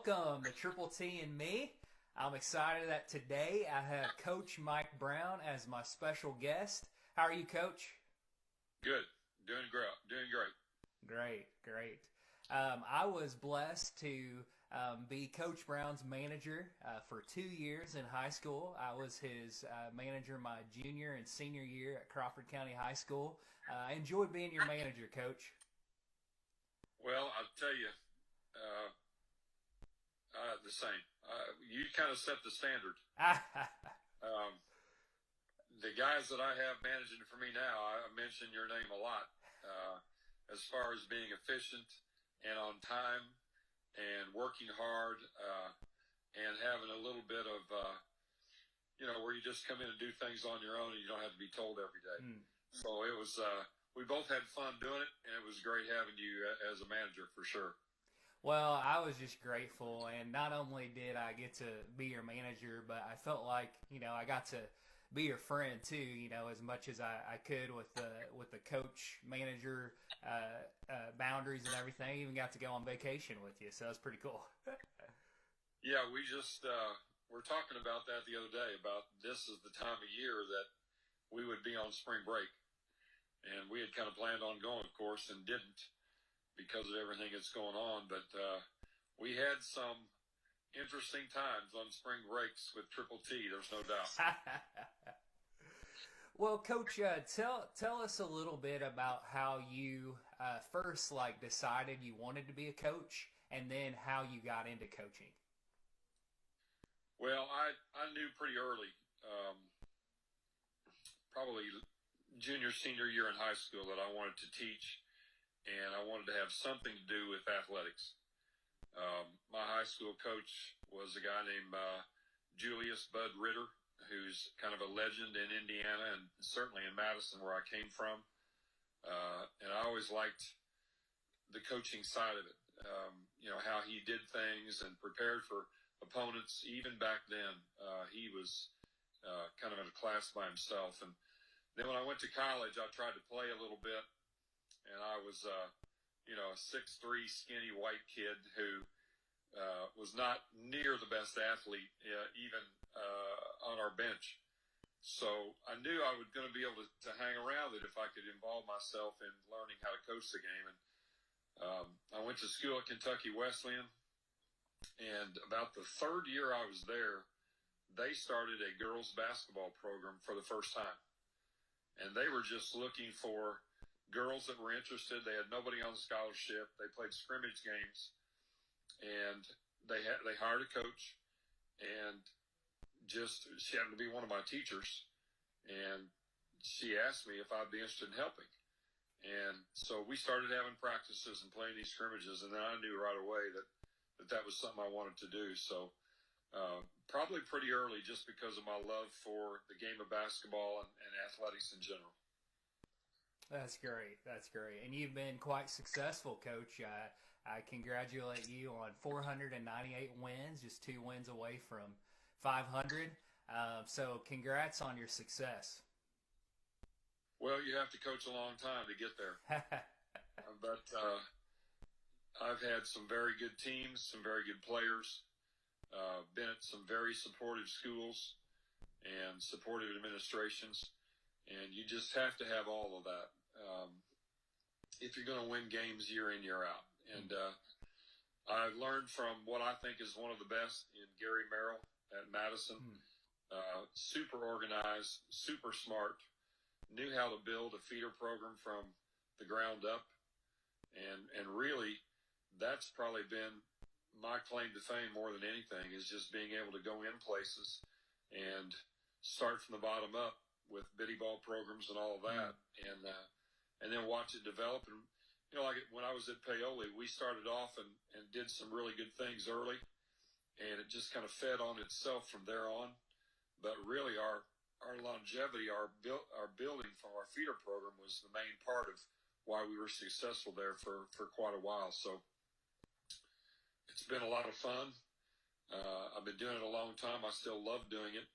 welcome to Triple T and me. I'm excited that today I have Coach Mike Brown as my special guest. How are you, Coach? Good. Doing great. Doing great. Great, great. I was blessed to be Coach Brown's manager for 2 years in high school. I was his manager my junior and senior year at Crawford County High School. I enjoyed being your manager, Coach. Well, I'll tell you, the same. You kind of set the standard. Um, the guys that I have managing for me now, I mention your name a lot as far as being efficient and on time and working hard and having a little bit of, where you just come in and do things on your own and you don't have to be told every day. So it was, we both had fun doing it, and it was great having you as a manager for sure. Well, I was just grateful, and not only did I get to be your manager, but I felt like I got to be your friend too. As much as I could with the coach manager boundaries and everything. I even got to go on vacation with you, so that's pretty cool. Yeah, we just we're talking about that the other day. About this is the time of year that we would be on spring break, and we had kind of planned on going, of course, and didn't, because of everything that's going on. But we had some interesting times on spring breaks with Triple T, there's no doubt. Well, Coach, tell us a little bit about how you first decided you wanted to be a coach, and then how you got into coaching. Well, I knew pretty early, probably junior, senior year in high school, that I wanted to teach, and I wanted to have something to do with athletics. My high school coach was a guy named Julius Bud Ritter, who's kind of a legend in Indiana and certainly in Madison, where I came from. And I always liked the coaching side of it, how he did things and prepared for opponents. Even back then, he was kind of in a class by himself. And then when I went to college, I tried to play a little bit. And I was, a 6'3", skinny white kid who was not near the best athlete, even on our bench. So I knew I was going to be able to hang around it if I could involve myself in learning how to coach the game. And I went to school at Kentucky Wesleyan, and about the third year I was there, they started a girls basketball program for the first time. And they were just looking for girls that were interested. They had nobody on scholarship. They played scrimmage games, and they hired a coach, and she happened to be one of my teachers, and she asked me if I'd be interested in helping. And so we started having practices and playing these scrimmages, and then I knew right away that was something I wanted to do. So probably pretty early, just because of my love for the game of basketball and athletics in general. That's great. That's great. And you've been quite successful, Coach. I congratulate you on 498 wins, just 2 wins away from 500. So congrats on your success. Well, you have to coach a long time to get there. But I've had some very good teams, some very good players, been at some very supportive schools and supportive administrations. And you just have to have all of that if you're going to win games year in, year out. And I've learned from what I think is one of the best in Gary Merrill at Madison. Super organized, super smart, knew how to build a feeder program from the ground up. And really, that's probably been my claim to fame more than anything, is just being able to go in places and start from the bottom up with bitty ball programs and all of that, and then watch it develop. And like when I was at Paoli, we started off and did some really good things early, and it just kind of fed on itself from there on. But really, our longevity, our building from our feeder program was the main part of why we were successful there for quite a while. So it's been a lot of fun. I've been doing it a long time. I still love doing it,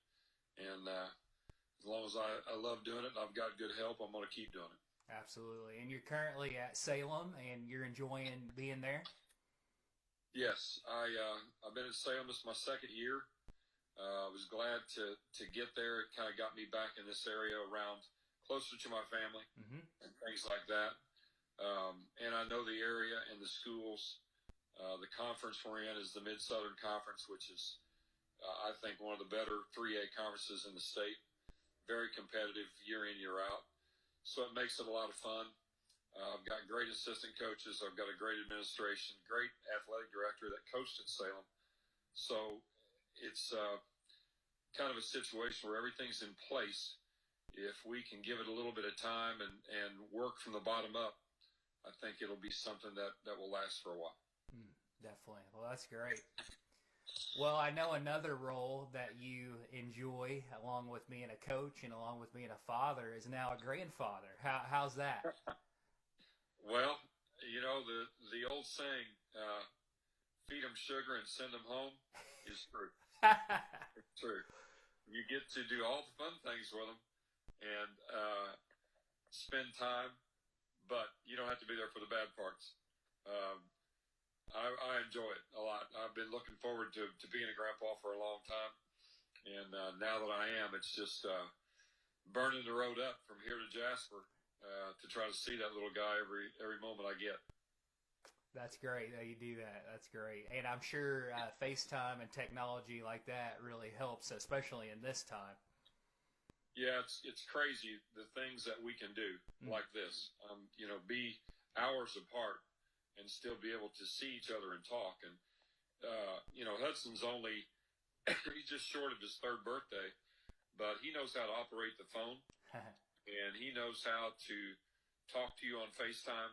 and as long as I love doing it and I've got good help, I'm going to keep doing it. Absolutely. And you're currently at Salem, and you're enjoying being there? Yes, I've been at Salem. This is my second year. I was glad to get there. It kind of got me back in this area around closer to my family Hmm. and things like that. And I know the area and the schools. The conference we're in is the Mid Southern Conference, which is, I think, one of the better 3A conferences in the state. Very competitive year in, year out. So it makes it a lot of fun. I've got great assistant coaches. I've got a great administration, great athletic director that coached at Salem. So it's kind of a situation where everything's in place. If we can give it a little bit of time and work from the bottom up, I think it'll be something that will last for a while. Definitely. Well, that's great. Well, I know another role that you enjoy, along with being a coach and along with being a father, is now a grandfather. How's that? Well, the old saying, "Feed them sugar and send them home," is true. It's true. You get to do all the fun things with them and spend time, but you don't have to be there for the bad parts. Um, I enjoy it a lot. I've been looking forward to being a grandpa for a long time, and now that I am, it's just burning the road up from here to Jasper to try to see that little guy every moment I get. That's great that you do that. That's great. And I'm sure FaceTime and technology like that really helps, especially in this time. Yeah, it's crazy the things that we can do Mm. like this. Be hours apart and still be able to see each other and talk. And Hudson's only he's just short of his third birthday, but he knows how to operate the phone and he knows how to talk to you on FaceTime,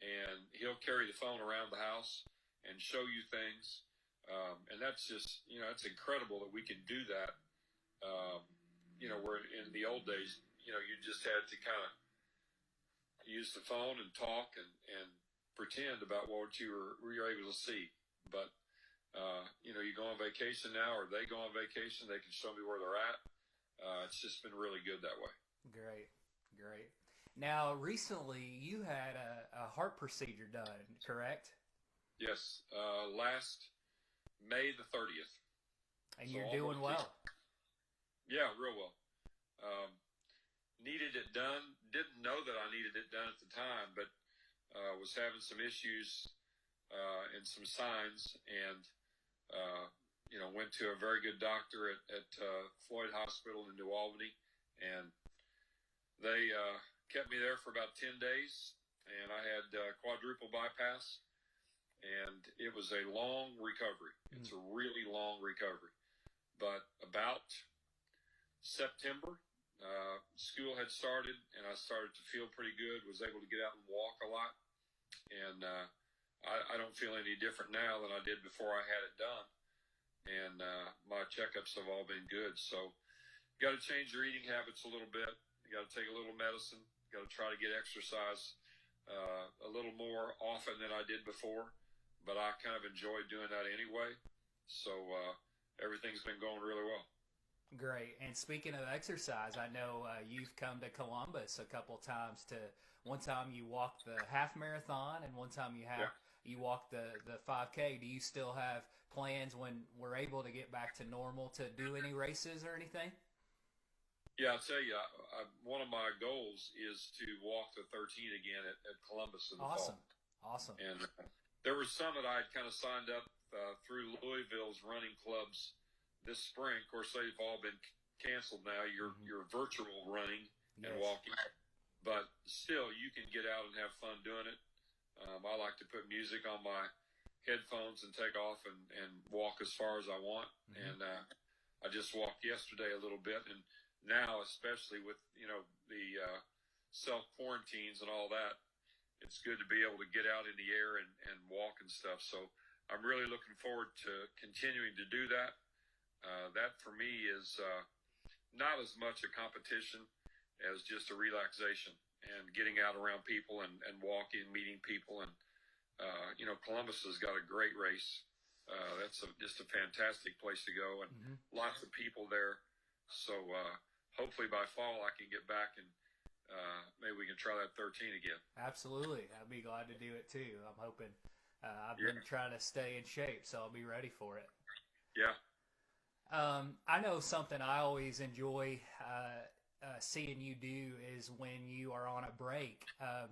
and he'll carry the phone around the house and show you things. And that's just it's incredible that we can do that. Um, where in the old days, you just had to kind of use the phone and talk and pretend about what you were able to see. But you go on vacation now, or they go on vacation, they can show me where they're at. It's just been really good that way. Great, great. Now, recently you had a heart procedure done, correct? Yes, last May the 30th. And So you're doing almost, well. yeah, real well. Um, Needed it done. Didn't know that I needed it done at the time, but was having some issues and some signs, and went to a very good doctor at Floyd Hospital in New Albany, and they kept me there for about 10 days, and I had quadruple bypass, and it was a long recovery. It's a really long recovery. But about September, school had started, and I started to feel pretty good, was able to get out and walk a lot, and I don't feel any different now than I did before I had it done, and my checkups have all been good. So you got to change your eating habits a little bit. You got to take a little medicine. You got to try to get exercise a little more often than I did before, but I kind of enjoy doing that anyway. So everything's been going really well. Great. And speaking of exercise, I know you've come to Columbus a couple times. To one time you walked the half marathon, and one time Yeah. you walked the 5K. Do you still have plans when we're able to get back to normal to do any races or anything? Yeah, I'll tell you, one of my goals is to walk the 13 again at Columbus in the Awesome. fall. Awesome. And there was some that I'd kind of signed up through Louisville's running clubs this spring. Of course, they've all been canceled now. Your virtual running and Yes. walking, but still, you can get out and have fun doing it. I like to put music on my headphones and take off and walk as far as I want. And I just walked yesterday a little bit, and now, especially with the self quarantines and all that, it's good to be able to get out in the air and walk and stuff. So I'm really looking forward to continuing to do that. That for me is not as much a competition as just a relaxation and getting out around people and walking, meeting people. And, Columbus has got a great race. That's just a fantastic place to go, and lots of people there. So hopefully by fall I can get back and maybe we can try that 13 again. Absolutely. I'd be glad to do it too. I'm hoping I've been trying to stay in shape, so I'll be ready for it. Yeah. I know something I always enjoy seeing you do is when you are on a break,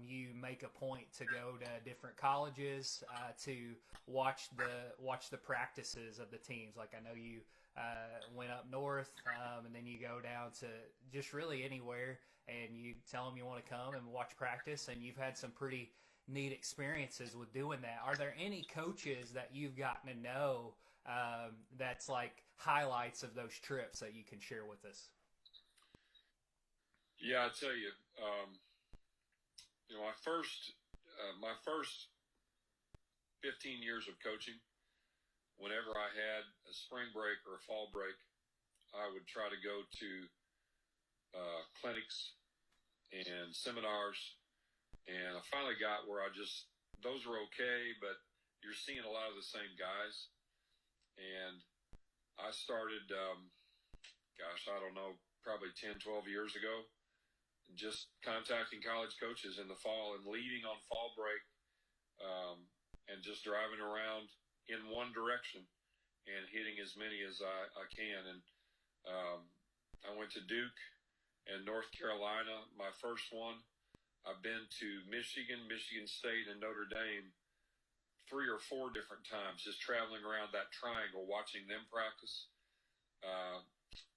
you make a point to go to different colleges to watch the practices of the teams. Like I know you went up north, and then you go down to just really anywhere, and you tell them you want to come and watch practice, and you've had some pretty neat experiences with doing that. Are there any coaches that you've gotten to know that's like highlights of those trips that you can share with us? Yeah, I tell you, my first 15 years of coaching, whenever I had a spring break or a fall break, I would try to go to clinics and seminars, and I finally got where those were okay, but you're seeing a lot of the same guys. And I started, I don't know, probably 10, 12 years ago, just contacting college coaches in the fall and leaving on fall break, and just driving around in one direction and hitting as many as I can. And I went to Duke and North Carolina, my first one. I've been to Michigan, Michigan State, and Notre Dame 3 or 4 different times, just traveling around that triangle, watching them practice.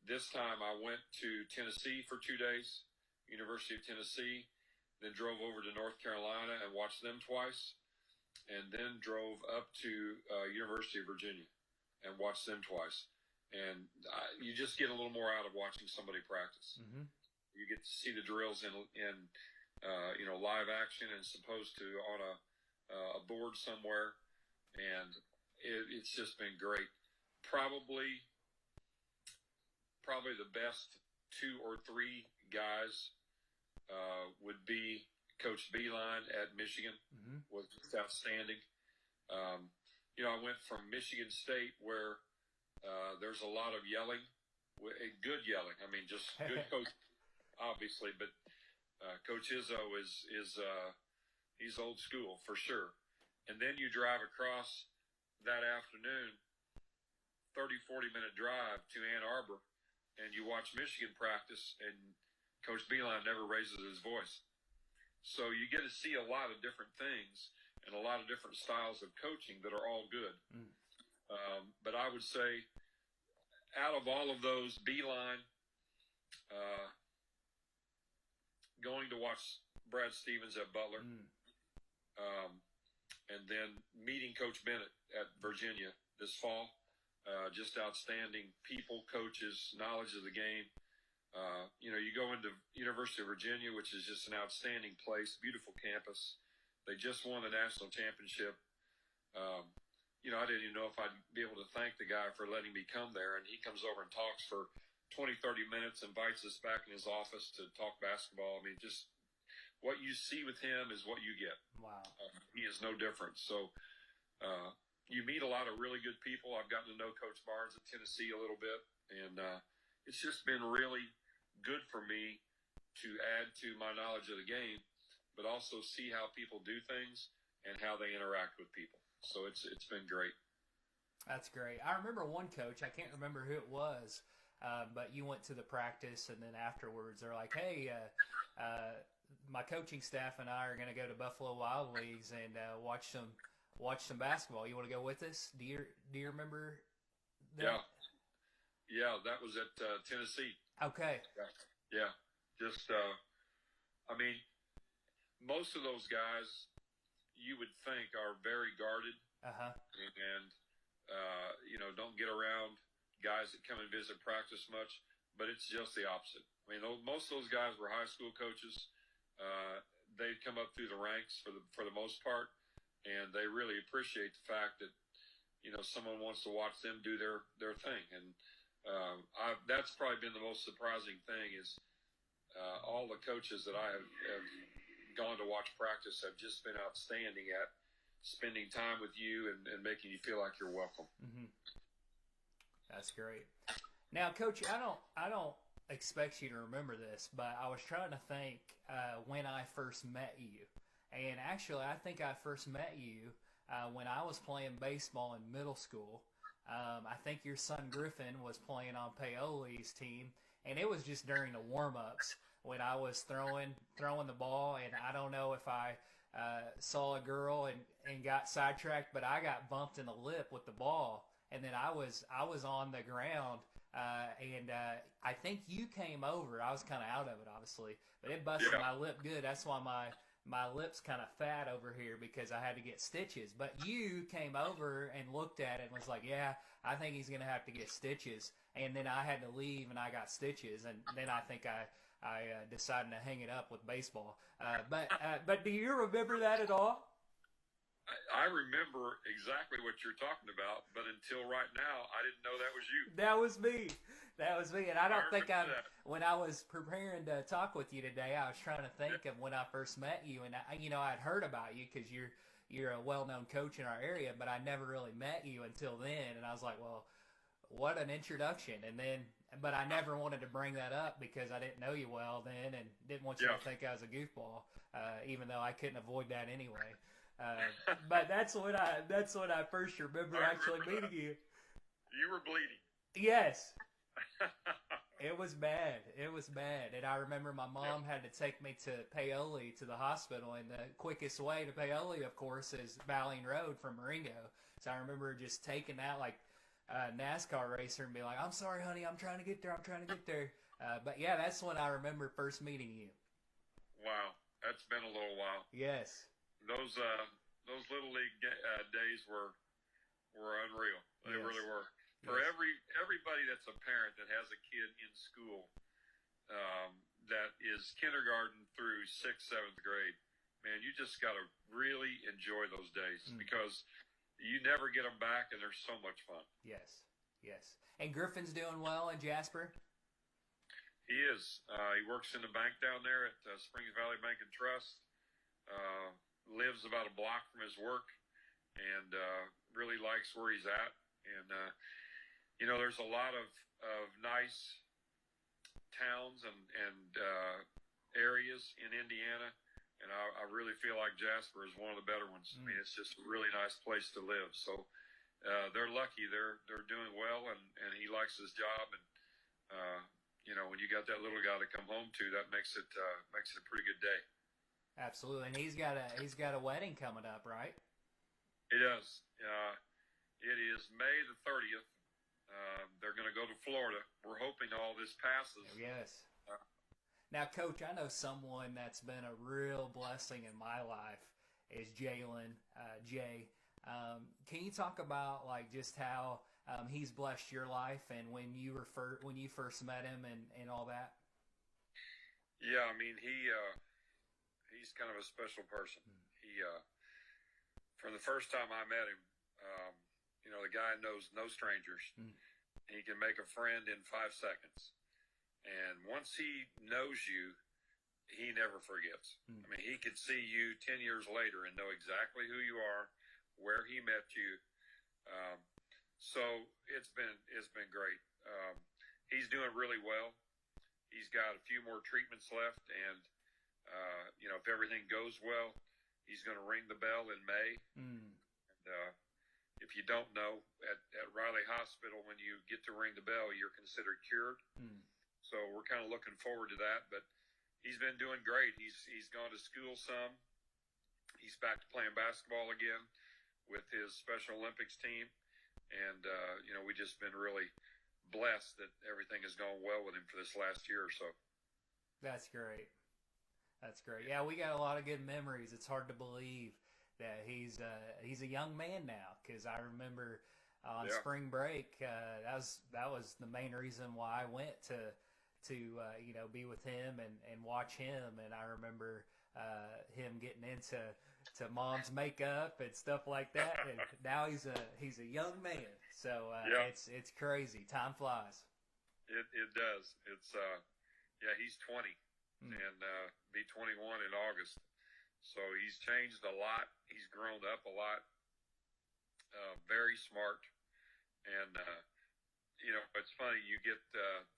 This time I went to Tennessee for 2 days, University of Tennessee, then drove over to North Carolina and watched them twice, and then drove up to University of Virginia and watched them twice. And you just get a little more out of watching somebody practice. Mm-hmm. You get to see the drills in live action as opposed to on a board somewhere, and it's just been great. Probably the best 2 or 3 guys would be Coach Beilein at Michigan. Mm-hmm. Was just outstanding. I went from Michigan State where there's a lot of yelling, good yelling. I mean, just good coach, obviously, but Coach Izzo is he's old school for sure. And then you drive across that afternoon, 30-40 minute drive to Ann Arbor, and you watch Michigan practice, and Coach Beilein never raises his voice. So you get to see a lot of different things and a lot of different styles of coaching that are all good. Mm. But I would say out of all of those, Beilein, going to watch Brad Stevens at Butler, and then meeting Coach Bennett at Virginia this fall. Just outstanding people, coaches, knowledge of the game. You go into University of Virginia, which is just an outstanding place, beautiful campus. They just won the national championship. I didn't even know if I'd be able to thank the guy for letting me come there. And he comes over and talks for 20, 30 minutes, invites us back in his office to talk basketball. I mean, just what you see with him is what you get. Wow. He is no different. So you meet a lot of really good people. I've gotten to know Coach Barnes at Tennessee a little bit, and it's just been really good for me to add to my knowledge of the game, but also see how people do things and how they interact with people. So it's been great. That's great. I remember one coach, I can't remember who it was, but you went to the practice, and then afterwards they're like, hey, my coaching staff and I are going to go to Buffalo Wild Wings and watch some basketball. You want to go with us? Do you remember that? Yeah, that was at Tennessee. Okay. Yeah. Just, most of those guys you would think are very guarded, and don't get around guys that come and visit practice much, but it's just the opposite. I mean, most of those guys were high school coaches. They'd come up through the ranks for the most part, and they really appreciate the fact that someone wants to watch them do their thing. And that's probably been the most surprising thing is all the coaches that I have gone to watch practice have just been outstanding at spending time with you and making you feel like you're welcome. Mm-hmm. That's great. Now, Coach, I don't expect you to remember this, but I was trying to think when I first met you. And actually, I think I first met you when I was playing baseball in middle school. I think your son Griffin was playing on Paoli's team, and it was just during the warm-ups when I was throwing the ball, and I don't know if I saw a girl and got sidetracked, but I got bumped in the lip with the ball, and then I was on the ground, and I think you came over. I was kind of out of it, obviously, but it busted my lip good. That's why my lip's kind of fat over here because I had to get stitches. But you came over and looked at it and was like, yeah, I think he's going to have to get stitches. And then I had to leave and I got stitches. And then I think I decided to hang it up with baseball. But do you remember that at all? I remember exactly what you're talking about, but until right now, I didn't know that was you. That was me. And I don't think when I was preparing to talk with you today, I was trying to think of when I first met you, and I'd heard about you because you're a well-known coach in our area, but I never really met you until then, and I was like, well, what an introduction. But I never wanted to bring that up because I didn't know you well then, and didn't want you to think I was a goofball, even though I couldn't avoid that anyway. But that's when I first remember actually meeting you. You were bleeding. Yes. It was bad. And I remember my mom had to take me to Paoli to the hospital, and the quickest way to Paoli, of course, is Balling Road from Marengo. So I remember just taking that like a NASCAR racer and be like, I'm sorry, honey, I'm trying to get there. But yeah, that's when I remember first meeting you. Wow. That's been a little while. Yes. Those little league days were unreal. They really were. For everybody that's a parent that has a kid in school that is kindergarten through 6th, 7th grade, man, you just got to really enjoy those days because you never get them back, and they're so much fun. Yes. And Griffin's doing well in Jasper? He is. He works in the bank down there at Springs Valley Bank and Trust. Lives about a block from his work, and really likes where he's at. And there's a lot of nice towns and areas in Indiana, and I really feel like Jasper is one of the better ones. I mean, it's just a really nice place to live. So they're lucky. They're doing well, and he likes his job. And when you got that little guy to come home to, that makes it a pretty good day. Absolutely, and he's got a wedding coming up, right? It does. It is May the 30th. They're going to go to Florida. We're hoping all this passes. Yes. Now, Coach, I know someone that's been a real blessing in my life is Jalen Jay. Can you talk about like just how he's blessed your life and when you first met him and all that? Yeah, I mean he's kind of a special person. He from the first time I met him, the guy knows no strangers. He can make a friend in 5 seconds. And once he knows you, he never forgets. I mean, he could see you 10 years later and know exactly who you are, where he met you. So it's been great. He's doing really well. He's got a few more treatments left, and if everything goes well, he's going to ring the bell in May. And if you don't know, at Riley Hospital, when you get to ring the bell, you're considered cured. So we're kind of looking forward to that. But he's been doing great. He's gone to school some. He's back to playing basketball again with his Special Olympics team. And, we've just been really blessed that everything has gone well with him for this last year or so. That's great. Yeah, we got a lot of good memories. It's hard to believe that he's a young man now, because I remember on spring break that was the main reason why I went to be with him and watch him, and I remember him getting into mom's makeup and stuff like that, and now he's a young man. So it's crazy. Time flies. It does. It's he's 20 and be 21 in August. So he's changed a lot. He's grown up a lot. Very smart. And, it's funny. You get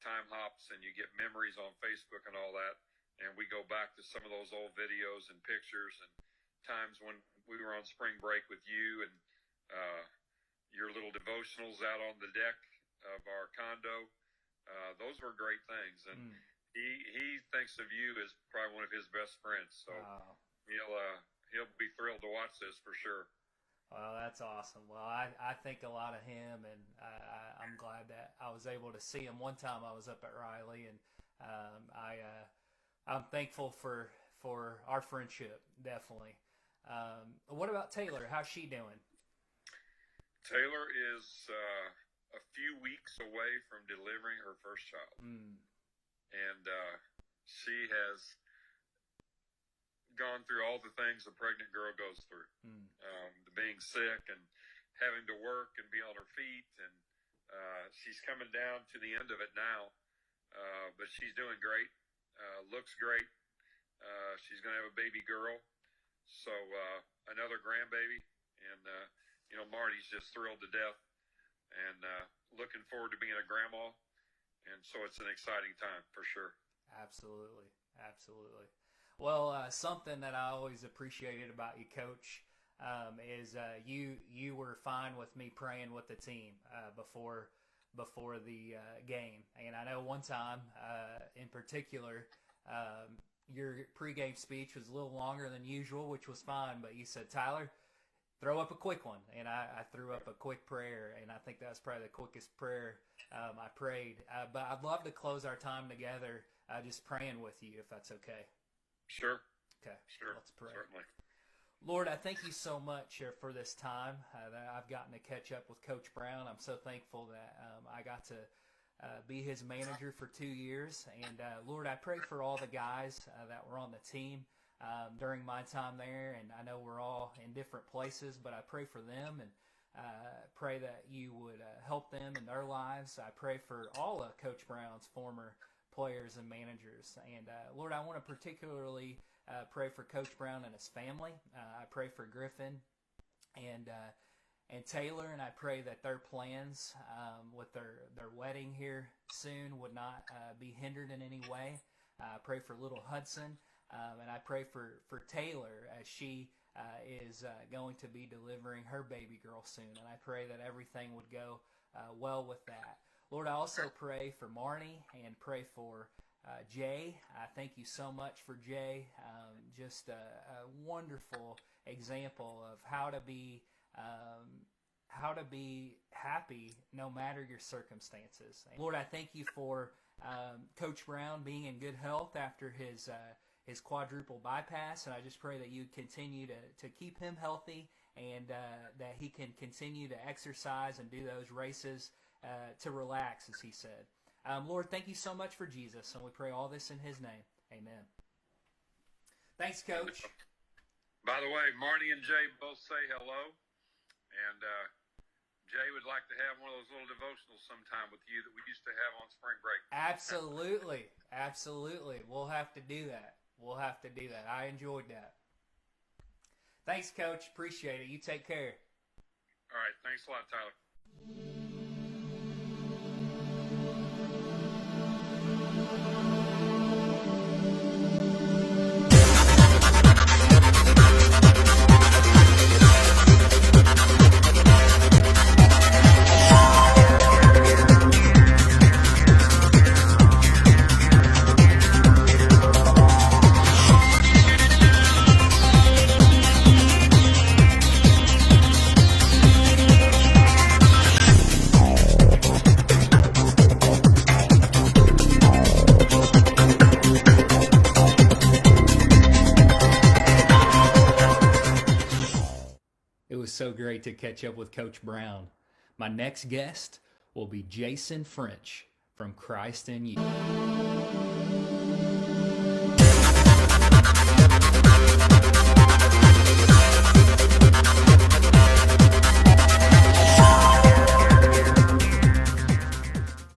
time hops and you get memories on Facebook and all that. And we go back to some of those old videos and pictures and times when we were on spring break with you and your little devotionals out on the deck of our condo. Those were great things, and he thinks of you as probably one of his best friends. So he'll be thrilled to watch this for sure. Well, that's awesome. Well, I think a lot of him, and I'm glad that I was able to see him. One time I was up at Riley, and I'm thankful for our friendship, definitely. What about Taylor? How's she doing? Taylor is a few weeks away from delivering her first child. And she has gone through all the things a pregnant girl goes through. Being sick and having to work and be on her feet. And she's coming down to the end of it now. But she's doing great. Looks great. She's going to have a baby girl. So another grandbaby. And, Marty's just thrilled to death and looking forward to being a grandma. And so it's an exciting time for sure. Absolutely. Absolutely. Well, something that I always appreciated about you, Coach, is you were fine with me praying with the team before the game. And I know one time in particular, your pregame speech was a little longer than usual, which was fine. But you said, Tyler, throw up a quick one. And I threw up a quick prayer, and I think that was probably the quickest prayer I prayed. But I'd love to close our time together just praying with you, if that's okay. Sure. Okay. Sure. Let's pray. Certainly. Lord, I thank you so much for this time that I've gotten to catch up with Coach Brown. I'm so thankful that I got to be his manager for 2 years. And, Lord, I pray for all the guys that were on the team during my time there. And I know we're all in different places, but I pray for them and pray that you would help them in their lives. I pray for all of Coach Brown's former players and managers. And, Lord, I want to particularly pray for Coach Brown and his family. I pray for Griffin and Taylor, and I pray that their plans with their wedding here soon would not be hindered in any way. I pray for little Hudson, and I pray for Taylor as she is going to be delivering her baby girl soon. And I pray that everything would go well with that. Lord, I also pray for Marnie and pray for Jay. I thank you so much for Jay. Just a wonderful example of how to be happy no matter your circumstances. Lord, I thank you for Coach Brown being in good health after his quadruple bypass, and I just pray that you continue to keep him healthy and that he can continue to exercise and do those races to relax, as he said. Lord, thank you so much for Jesus, and we pray all this in his name. Amen. Thanks, Coach. By the way, Marty and Jay both say hello, and Jay would like to have one of those little devotionals sometime with you that we used to have on spring break. Absolutely. Absolutely. We'll have to do that. I enjoyed that. Thanks, Coach. Appreciate it. You take care. All right. Thanks a lot, Tyler. So great to catch up with Coach Brown. My next guest will be Jason French from Christ in You.